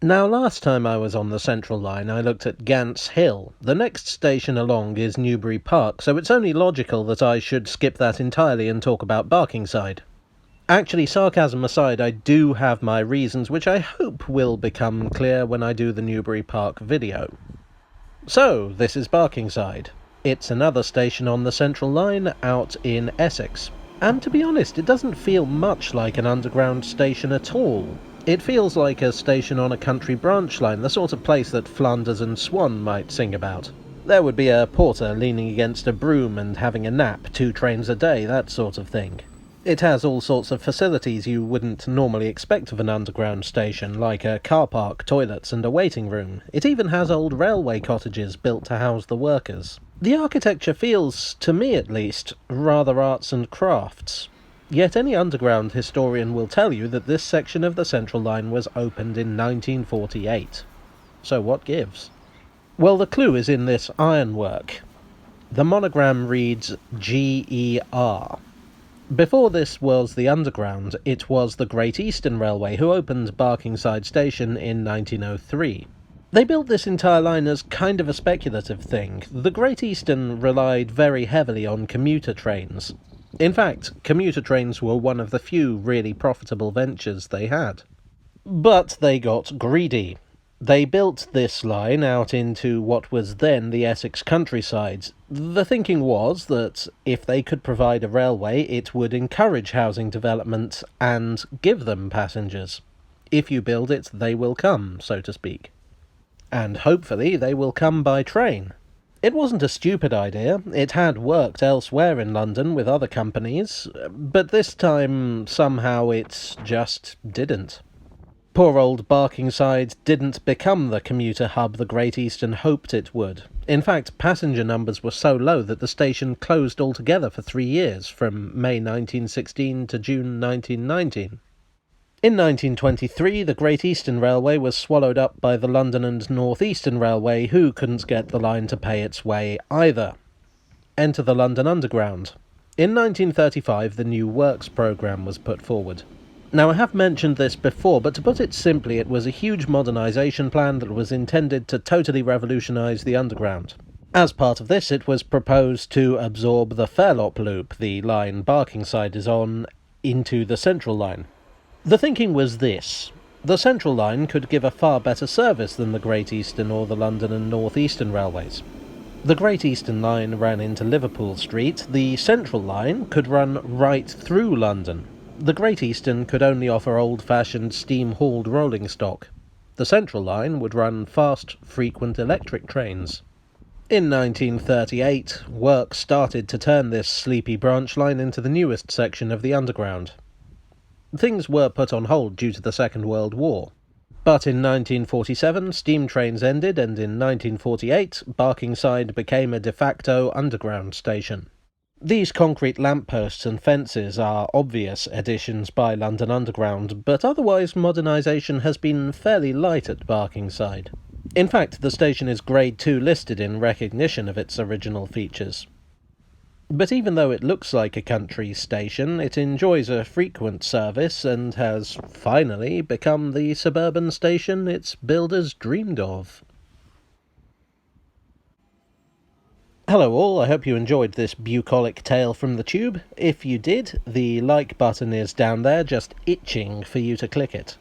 Now, last time I was on the Central Line, I looked at Gants Hill. The next station along is Newbury Park, so it's only logical that I should skip that entirely and talk about Barkingside. Actually, sarcasm aside, I do have my reasons, which I hope will become clear when I do the Newbury Park video. So, this is Barkingside. It's another station on the Central Line out in Essex. And to be honest, it doesn't feel much like an underground station at all. It feels like a station on a country branch line, the sort of place that Flanders and Swan might sing about. There would be a porter leaning against a broom and having a nap, 2 trains a day, that sort of thing. It has all sorts of facilities you wouldn't normally expect of an underground station, like a car park, toilets and a waiting room. It even has old railway cottages built to house the workers. The architecture feels, to me at least, rather arts and crafts. Yet any underground historian will tell you that this section of the Central Line was opened in 1948. So what gives? Well, the clue is in this ironwork. The monogram reads GER. Before this was the Underground, it was the Great Eastern Railway who opened Barkingside Station in 1903. They built this entire line as kind of a speculative thing. The Great Eastern relied very heavily on commuter trains. In fact, commuter trains were one of the few really profitable ventures they had. But they got greedy. They built this line out into what was then the Essex countryside. The thinking was that if they could provide a railway, it would encourage housing development and give them passengers. If you build it, they will come, so to speak. And hopefully they will come by train. It wasn't a stupid idea. It had worked elsewhere in London with other companies, but this time somehow it just didn't. Poor old Barkingside didn't become the commuter hub the Great Eastern hoped it would. In fact, passenger numbers were so low that the station closed altogether for 3 years, from May 1916 to June 1919. In 1923, the Great Eastern Railway was swallowed up by the London and North Eastern Railway, who couldn't get the line to pay its way either. Enter the London Underground. In 1935, the New Works programme was put forward. Now, I have mentioned this before, but to put it simply, it was a huge modernisation plan that was intended to totally revolutionise the Underground. As part of this, it was proposed to absorb the Fairlop Loop, the line Barkingside is on, into the Central Line. The thinking was this. The Central Line could give a far better service than the Great Eastern or the London and North Eastern Railways. The Great Eastern Line ran into Liverpool Street. The Central Line could run right through London. The Great Eastern could only offer old-fashioned steam-hauled rolling stock. The Central Line would run fast, frequent electric trains. In 1938, work started to turn this sleepy branch line into the newest section of the Underground. Things were put on hold due to the Second World War. But in 1947, steam trains ended, and in 1948, Barkingside became a de facto underground station. These concrete lampposts and fences are obvious additions by London Underground, but otherwise modernisation has been fairly light at Barkingside. In fact, the station is Grade 2 listed in recognition of its original features. But even though it looks like a country station, it enjoys a frequent service and has finally become the suburban station its builders dreamed of. Hello all, I hope you enjoyed this bucolic tale from the tube. If you did, the like button is down there, just itching for you to click it.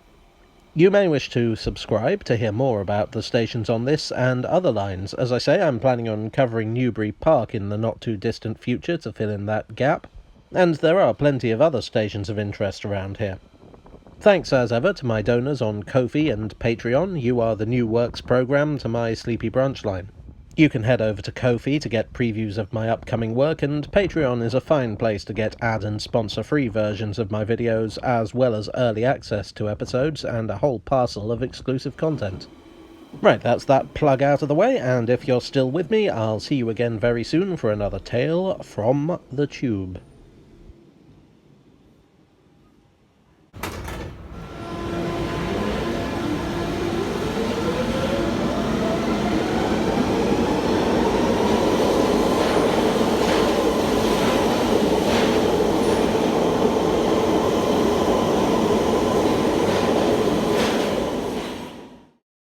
You may wish to subscribe to hear more about the stations on this and other lines. As I say, I'm planning on covering Newbury Park in the not-too-distant future to fill in that gap, and there are plenty of other stations of interest around here. Thanks as ever to my donors on Ko-fi and Patreon. You are the New Works programme to my sleepy branch line. You can head over to Ko-fi to get previews of my upcoming work, and Patreon is a fine place to get ad and sponsor-free versions of my videos, as well as early access to episodes and a whole parcel of exclusive content. Right, that's that plug out of the way, and if you're still with me, I'll see you again very soon for another tale from the tube.